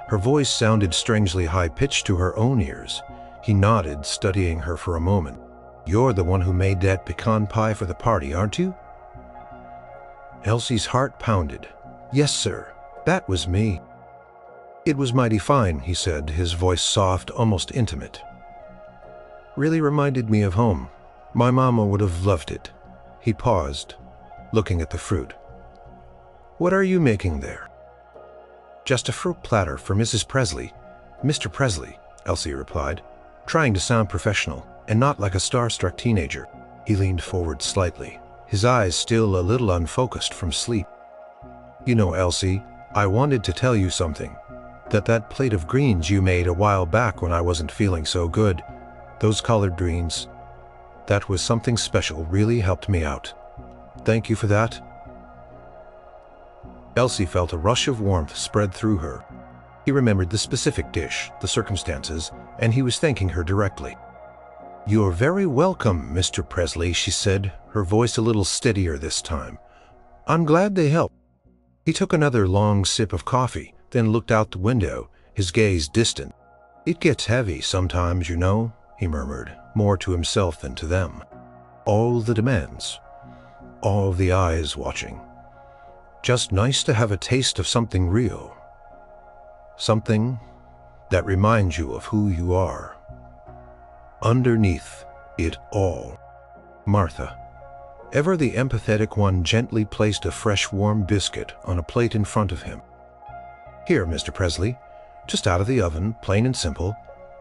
Her voice sounded strangely high-pitched to her own ears. He nodded, studying her for a moment. "You're the one who made that pecan pie for the party, aren't you?" Elsie's heart pounded. "Yes, sir. That was me." "It was mighty fine," he said, his voice soft, almost intimate. "Really reminded me of home. My mama would have loved it." He paused, looking at the fruit. "What are you making there?" "Just a fruit platter for Mrs. Presley, Mr. Presley," Elsie replied, trying to sound professional and not like a starstruck teenager. He leaned forward slightly, his eyes still a little unfocused from sleep. "You know, Elsie, I wanted to tell you something. That plate of greens you made a while back when I wasn't feeling so good, those collard greens, that was something special, really helped me out. Thank you for that." Elsie felt a rush of warmth spread through her. He remembered the specific dish, the circumstances, and he was thanking her directly. "You're very welcome, Mr. Presley," she said, her voice a little steadier this time. "I'm glad they helped." He took another long sip of coffee, then looked out the window, his gaze distant. "It gets heavy sometimes, you know," he murmured, more to himself than to them. "All the demands, all the eyes watching. Just nice to have a taste of something real. Something that reminds you of who you are. Underneath it all." Martha, ever the empathetic one, gently placed a fresh warm biscuit on a plate in front of him. "Here, Mr. Presley, just out of the oven, plain and simple,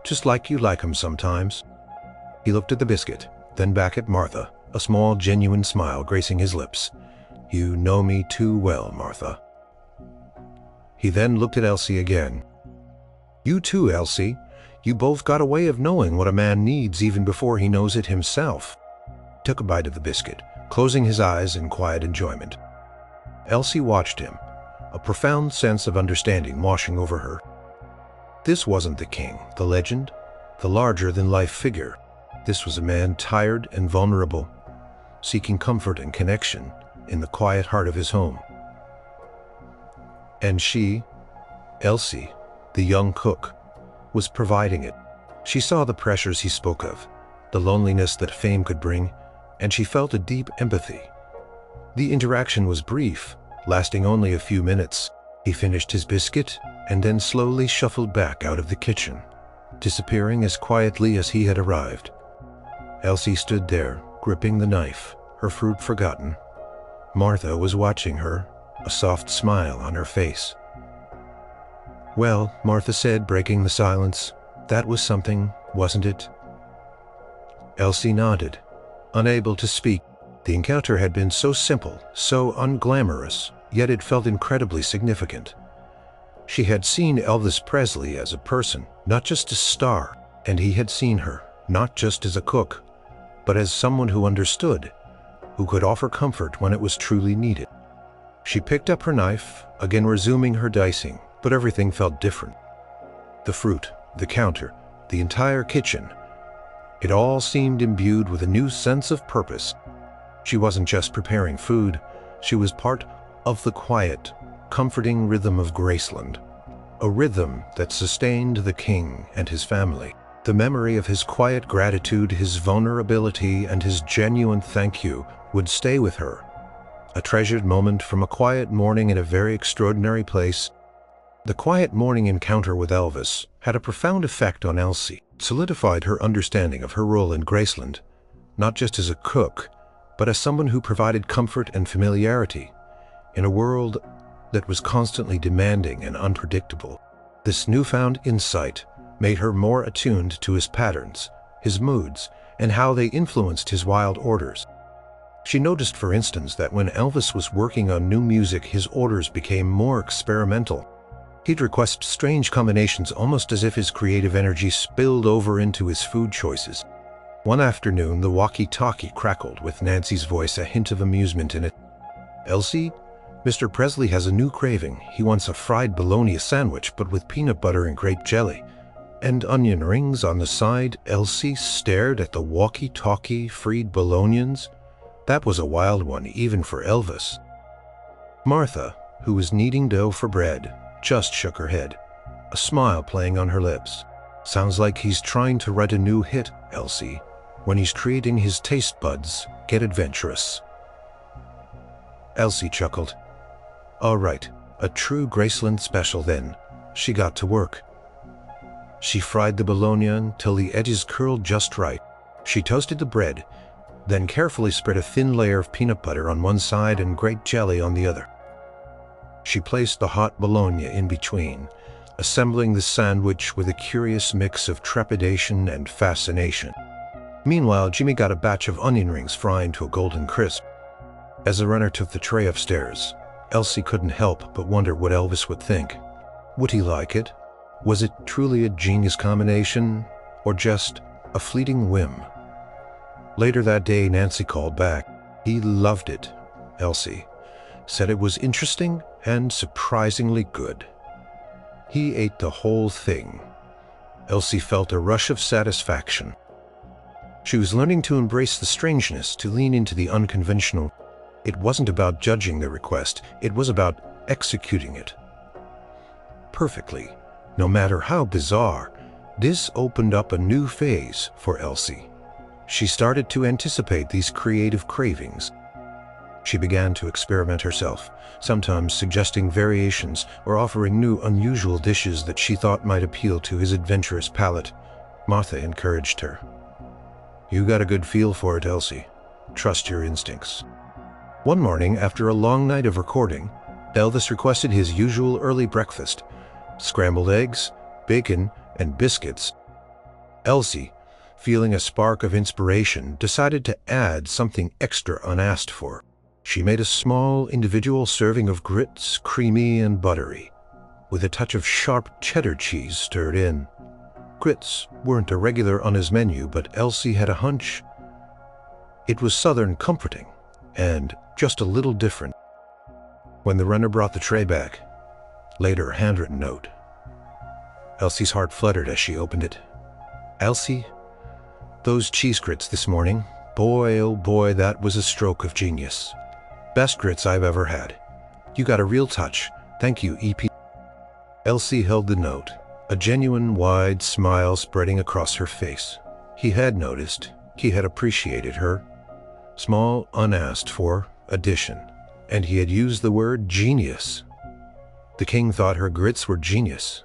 just like you like 'em sometimes." He looked at the biscuit, then back at Martha, a small, genuine smile gracing his lips. "You know me too well, Martha." He then looked at Elsie again. "You too, Elsie. You both got a way of knowing what a man needs even before he knows it himself." He took a bite of the biscuit, closing his eyes in quiet enjoyment. Elsie watched him, a profound sense of understanding washing over her. This wasn't the king, the legend, the larger-than-life figure. This was a man tired and vulnerable, seeking comfort and connection in the quiet heart of his home. And she, Elsie, the young cook, was providing it. She saw the pressures he spoke of, the loneliness that fame could bring, and she felt a deep empathy. The interaction was brief, lasting only a few minutes. He finished his biscuit and then slowly shuffled back out of the kitchen, disappearing as quietly as he had arrived. Elsie stood there, gripping the knife, her fruit forgotten. Martha was watching her, a soft smile on her face. "Well," Martha said, breaking the silence, "that was something, wasn't it?" Elsie nodded, unable to speak. The encounter had been so simple, so unglamorous, yet it felt incredibly significant. She had seen Elvis Presley as a person, not just a star, and he had seen her, not just as a cook, but as someone who understood, who could offer comfort when it was truly needed. She picked up her knife, again resuming her dicing, but everything felt different. The fruit, the counter, the entire kitchen It all seemed imbued with a new sense of purpose. She wasn't just preparing food, she was part of the quiet, comforting rhythm of Graceland, a rhythm that sustained the king and his family. The memory of his quiet gratitude, his vulnerability, and his genuine thank you would stay with her. A treasured moment from a quiet morning in a very extraordinary place. The quiet morning encounter with Elvis had a profound effect on Elsie. It solidified her understanding of her role in Graceland, not just as a cook, but as someone who provided comfort and familiarity in a world that was constantly demanding and unpredictable. This newfound insight made her more attuned to his patterns, his moods, and how they influenced his wild orders. She noticed, for instance, that when Elvis was working on new music, his orders became more experimental. He'd request strange combinations, almost as if his creative energy spilled over into his food choices. One afternoon, the walkie-talkie crackled with Nancy's voice, a hint of amusement in it. "Elsie, Mr. Presley has a new craving. He wants a fried bologna sandwich, but with peanut butter and grape jelly. And onion rings on the side." Elsie stared at the walkie-talkie, fried bolognas. That was a wild one, even for Elvis. Martha, who was kneading dough for bread, just shook her head, a smile playing on her lips. "Sounds like he's trying to write a new hit, Elsie. When he's creating his taste buds, get adventurous." Elsie chuckled. "All right, a true Graceland special then." She got to work. She fried the bologna until the edges curled just right. She toasted the bread, then carefully spread a thin layer of peanut butter on one side and grape jelly on the other. She placed the hot bologna in between, assembling the sandwich with a curious mix of trepidation and fascination. Meanwhile, Jimmy got a batch of onion rings frying to a golden crisp. As the runner took the tray upstairs, Elsie couldn't help but wonder what Elvis would think. Would he like it? Was it truly a genius combination, or just a fleeting whim? Later that day, Nancy called back. He loved it, Elsie said. It was interesting and surprisingly good. He ate the whole thing. Elsie felt a rush of satisfaction. She was learning to embrace the strangeness, to lean into the unconventional. It wasn't about judging the request, it was about executing it perfectly. No matter how bizarre, this opened up a new phase for Elsie. She started to anticipate these creative cravings. She began to experiment herself, sometimes suggesting variations or offering new, unusual dishes that she thought might appeal to his adventurous palate. Martha encouraged her. "You got a good feel for it, Elsie. Trust your instincts." One morning, after a long night of recording, Elvis requested his usual early breakfast: scrambled eggs, bacon, and biscuits. Elsie, feeling a spark of inspiration, decided to add something extra unasked for. She made a small individual serving of grits, creamy and buttery, with a touch of sharp cheddar cheese stirred in. Grits weren't a regular on his menu, but Elsie had a hunch it was Southern comforting and just a little different. When the runner brought the tray back, later a handwritten note, Elsie's heart fluttered as she opened it. "Elsie, those cheese grits this morning, boy oh boy, that was a stroke of genius. Best grits I've ever had. You got a real touch. Thank you, EP." Elsie held the note, a genuine wide smile spreading across her face. He had noticed, he had appreciated her small, unasked-for addition, and he had used the word genius. The king thought her grits were genius.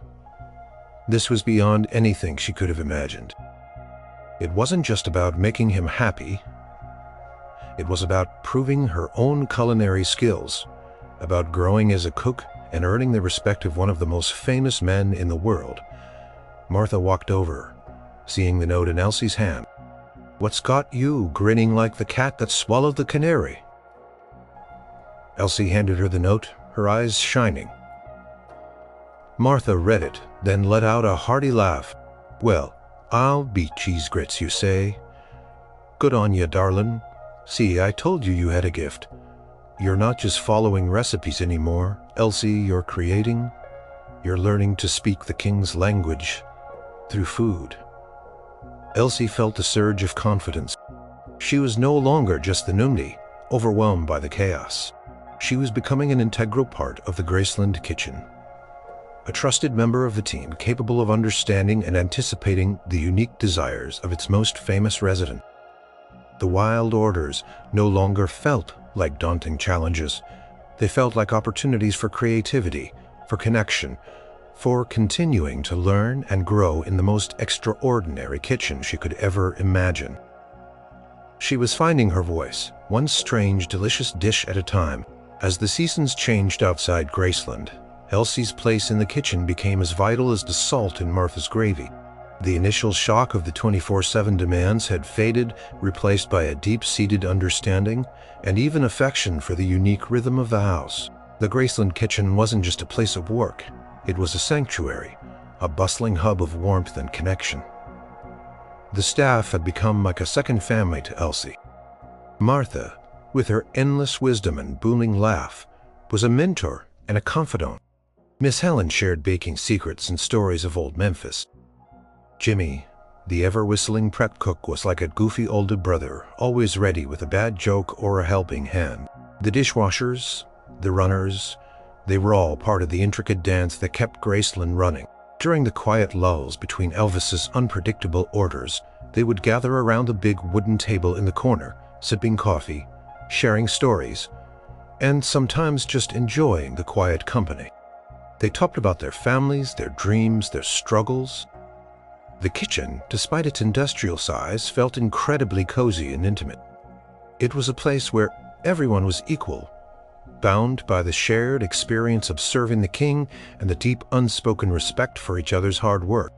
This was beyond anything she could have imagined. It wasn't just about making him happy. It was about proving her own culinary skills, about growing as a cook and earning the respect of one of the most famous men in the world. Martha walked over, seeing the note in Elsie's hand. "What's got you grinning like the cat that swallowed the canary?" Elsie handed her the note, her eyes shining. Martha read it, then let out a hearty laugh. "Well, I'll be cheese grits, you say? Good on you, darlin'. See, I told you you had a gift. You're not just following recipes anymore, Elsie, you're creating. You're learning to speak the king's language through food." Elsie felt a surge of confidence. She was no longer just the Numdi, overwhelmed by the chaos. She was becoming an integral part of the Graceland kitchen. A trusted member of the team capable of understanding and anticipating the unique desires of its most famous resident. The wild orders no longer felt like daunting challenges. They felt like opportunities for creativity, for connection, for continuing to learn and grow in the most extraordinary kitchen she could ever imagine. She was finding her voice, one strange, delicious dish at a time. As the seasons changed outside Graceland, Elsie's place in the kitchen became as vital as the salt in Martha's gravy. The initial shock of the 24/7 demands had faded, replaced by a deep-seated understanding and even affection for the unique rhythm of the house. The Graceland kitchen wasn't just a place of work. It was a sanctuary, a bustling hub of warmth and connection. The staff had become like a second family to Elsie. Martha, with her endless wisdom and booming laugh, was a mentor and a confidant. Miss Helen shared baking secrets and stories of old Memphis. Jimmy, the ever-whistling prep cook, was like a goofy older brother, always ready with a bad joke or a helping hand. The dishwashers, the runners, they were all part of the intricate dance that kept Graceland running. During the quiet lulls between Elvis's unpredictable orders, they would gather around the big wooden table in the corner, sipping coffee, sharing stories, and sometimes just enjoying the quiet company. They talked about their families, their dreams, their struggles. The kitchen, despite its industrial size, felt incredibly cozy and intimate. It was a place where everyone was equal, bound by the shared experience of serving the king and the deep unspoken respect for each other's hard work.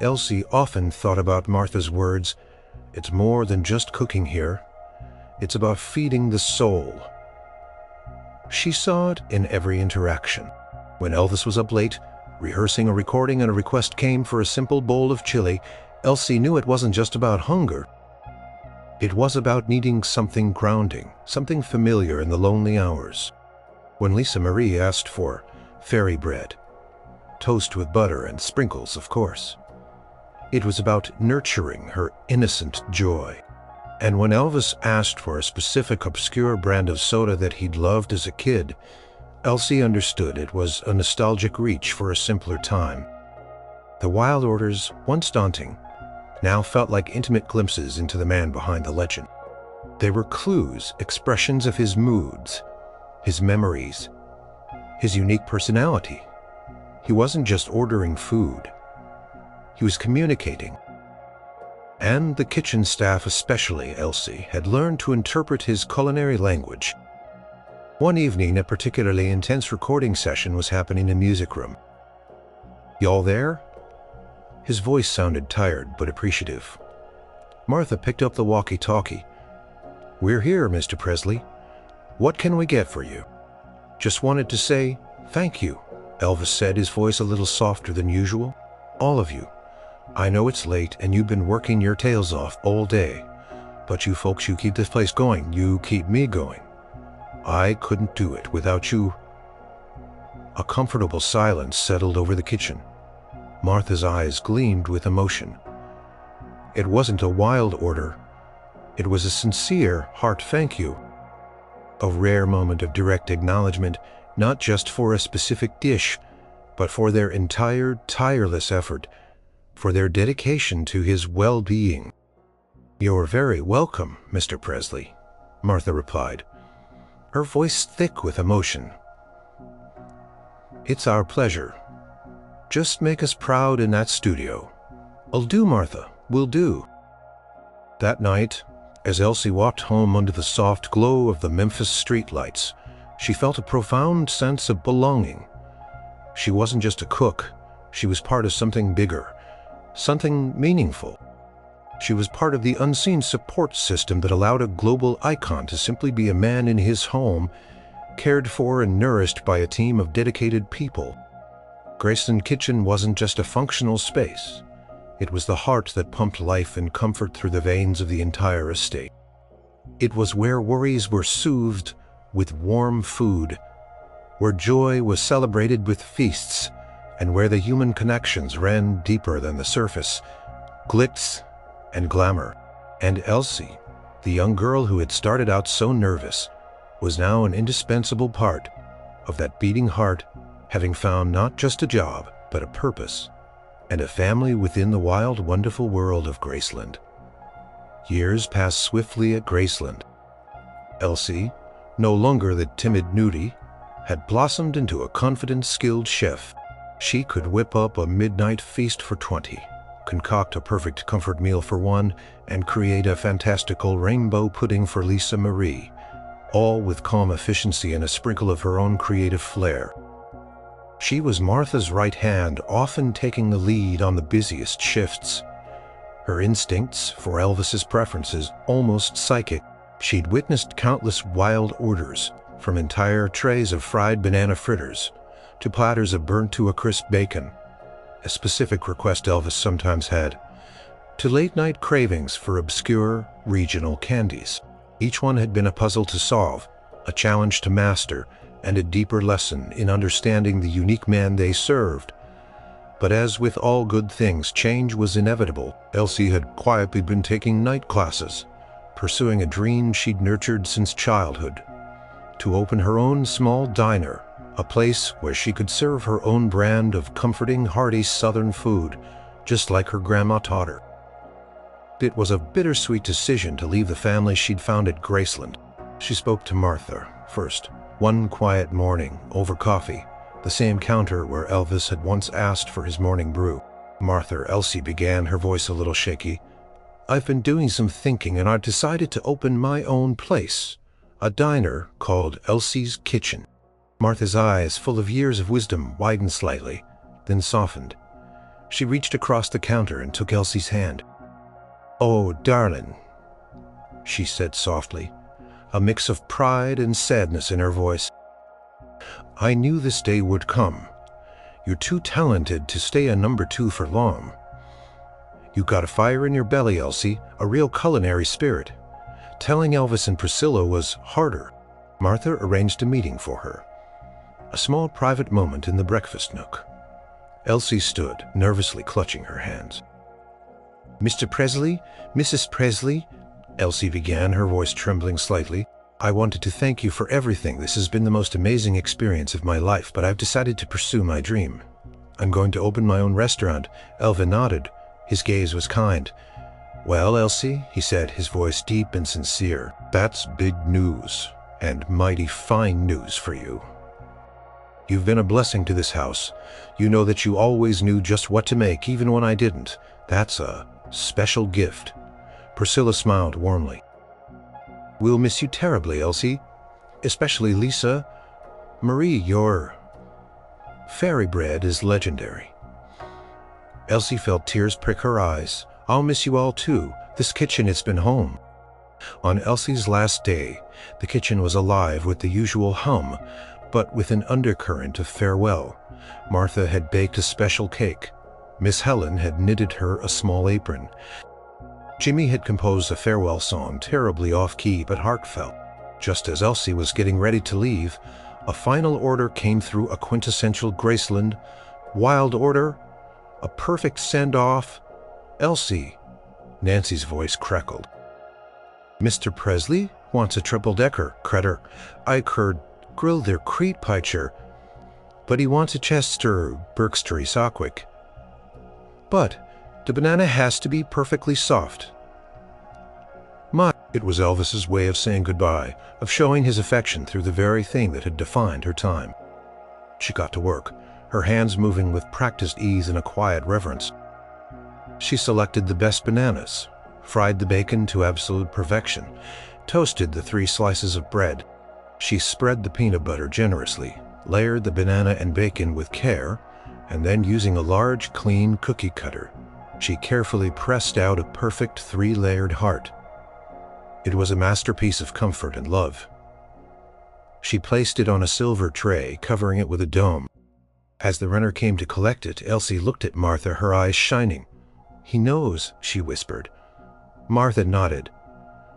Elsie often thought about Martha's words, "It's more than just cooking here. It's about feeding the soul." She saw it in every interaction. When Elvis was up late, rehearsing a recording and a request came for a simple bowl of chili, Elsie knew it wasn't just about hunger. It was about needing something grounding, something familiar in the lonely hours. When Lisa Marie asked for fairy bread, toast with butter and sprinkles, of course, it was about nurturing her innocent joy. And when Elvis asked for a specific obscure brand of soda that he'd loved as a kid, Elsie understood it was a nostalgic reach for a simpler time. The wild orders, once daunting, now felt like intimate glimpses into the man behind the legend. They were clues, expressions of his moods, his memories, his unique personality. He wasn't just ordering food. He was communicating. And the kitchen staff, especially Elsie, had learned to interpret his culinary language. One evening, a particularly intense recording session was happening in the music room. "Y'all there?" His voice sounded tired but appreciative. Martha picked up the walkie-talkie. "We're here, Mr. Presley. What can we get for you?" "Just wanted to say thank you," Elvis said, his voice a little softer than usual. "All of you. I know it's late and you've been working your tails off all day, but you folks, you keep this place going. You keep me going. I couldn't do it without you." A comfortable silence settled over the kitchen. Martha's eyes gleamed with emotion. It wasn't a wild order. It was a sincere heart thank you. A rare moment of direct acknowledgement, not just for a specific dish, but for their entire tireless effort, for their dedication to his well-being. "You're very welcome, Mr. Presley," Martha replied, her voice thick with emotion. "It's our pleasure. Just make us proud in that studio." "'Ll do, Martha, will do." That night, as Elsie walked home under the soft glow of the Memphis streetlights, she felt a profound sense of belonging. She wasn't just a cook, she was part of something bigger, something meaningful. She was part of the unseen support system that allowed a global icon to simply be a man in his home, cared for and nourished by a team of dedicated people. Graceland Kitchen wasn't just a functional space. It was the heart that pumped life and comfort through the veins of the entire estate. It was where worries were soothed with warm food, where joy was celebrated with feasts, and where the human connections ran deeper than the surface, glitz, and glamour. And Elsie, the young girl who had started out so nervous, was now an indispensable part of that beating heart, having found not just a job, but a purpose, and a family within the wild, wonderful world of Graceland. Years passed swiftly at Graceland. Elsie, no longer the timid nudie, had blossomed into a confident, skilled chef. She could whip up a midnight feast for 20, concoct a perfect comfort meal for one, and create a fantastical rainbow pudding for Lisa Marie, all with calm efficiency and a sprinkle of her own creative flair. She was Martha's right hand, often taking the lead on the busiest shifts. Her instincts for Elvis's preferences almost psychic. She'd witnessed countless wild orders, from entire trays of fried banana fritters to platters of burnt-to-a-crisp bacon, a specific request Elvis sometimes had, to late-night cravings for obscure regional candies. Each one had been a puzzle to solve, a challenge to master, and a deeper lesson in understanding the unique man they served. But as with all good things, change was inevitable. Elsie had quietly been taking night classes, pursuing a dream she'd nurtured since childhood, to open her own small diner, a place where she could serve her own brand of comforting, hearty Southern food, just like her grandma taught her. It was a bittersweet decision to leave the family she'd found at Graceland. She spoke to Martha first, one quiet morning, over coffee, the same counter where Elvis had once asked for his morning brew. "Martha," Elsie began, her voice a little shaky, "I've been doing some thinking and I've decided to open my own place, a diner called Elsie's Kitchen." Martha's eyes, full of years of wisdom, widened slightly, then softened. She reached across the counter and took Elsie's hand. "Oh, darling," she said softly, a mix of pride and sadness in her voice. "I knew this day would come. You're too talented to stay a number two for long. You got a fire in your belly, Elsie, a real culinary spirit. Telling Elvis and Priscilla was harder." Martha arranged a meeting for her, a small private moment in the breakfast nook. Elsie stood, nervously clutching her hands. "Mr. Presley, Mrs. Presley," Elsie began, her voice trembling slightly, "I wanted to thank you for everything. This has been the most amazing experience of my life, but I've decided to pursue my dream. I'm going to open my own restaurant." Elvin nodded. His gaze was kind. "Well, Elsie," he said, his voice deep and sincere, "that's big news, and mighty fine news for you. You've been a blessing to this house. You know that you always knew just what to make, even when I didn't. That's a special gift." Priscilla smiled warmly. "We'll miss you terribly, Elsie, especially Lisa. Marie, your fairy bread is legendary." Elsie felt tears prick her eyes. "I'll miss you all too. This kitchen, it's been home." On Elsie's last day, the kitchen was alive with the usual hum, but with an undercurrent of farewell. Martha had baked a special cake. Miss Helen had knitted her a small apron. Jimmy had composed a farewell song, terribly off-key but heartfelt. Just as Elsie was getting ready to leave, a final order came through, a quintessential Graceland wild order, a perfect send-off. "Elsie," Nancy's voice crackled. "Mr. Presley wants a triple-decker, Cretter. I could grill their Crete pitcher, but he wants a Chester Berkstery Sockwick. But the banana has to be perfectly soft." It was Elvis's way of saying goodbye, of showing his affection through the very thing that had defined her time. She got to work, her hands moving with practiced ease and a quiet reverence. She selected the best bananas, fried the bacon to absolute perfection, toasted the 3 slices of bread. She spread the peanut butter generously, layered the banana and bacon with care, and then using a large, clean cookie cutter, she carefully pressed out a perfect 3-layered heart. It was a masterpiece of comfort and love. She placed it on a silver tray, covering it with a dome. As the runner came to collect it, Elsie looked at Martha, her eyes shining. "He knows," she whispered. Martha nodded,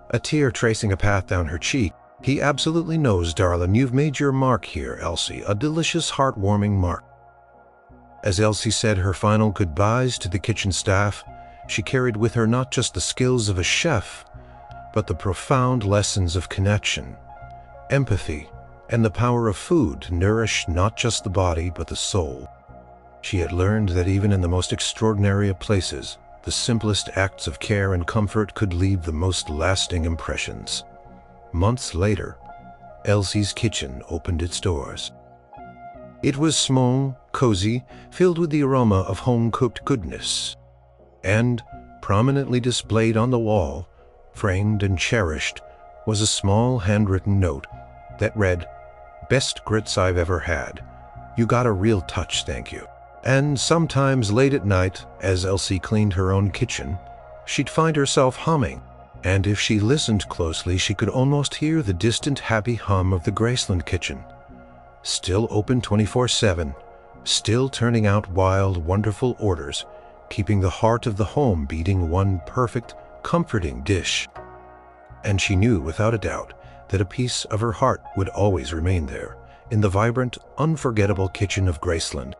a tear tracing a path down her cheek. "He absolutely knows, darling. You've made your mark here, Elsie, a delicious, heartwarming mark." As Elsie said her final goodbyes to the kitchen staff, She carried with her not just the skills of a chef, but the profound lessons of connection, empathy, and the power of food to nourish not just the body but the soul. She had learned that even in the most extraordinary of places, the simplest acts of care and comfort could leave the most lasting impressions. Months later, Elsie's kitchen opened its doors. It was small, cozy, filled with the aroma of home-cooked goodness. And, prominently displayed on the wall, framed and cherished, was a small handwritten note that read, "Best grits I've ever had. You got a real touch, thank you." And sometimes late at night, as Elsie cleaned her own kitchen, she'd find herself humming, and if she listened closely, she could almost hear the distant happy hum of the Graceland kitchen. Still open 24/7, still turning out wild, wonderful orders, keeping the heart of the home beating one perfect, comforting dish. And she knew without a doubt that a piece of her heart would always remain there, in the vibrant, unforgettable kitchen of Graceland.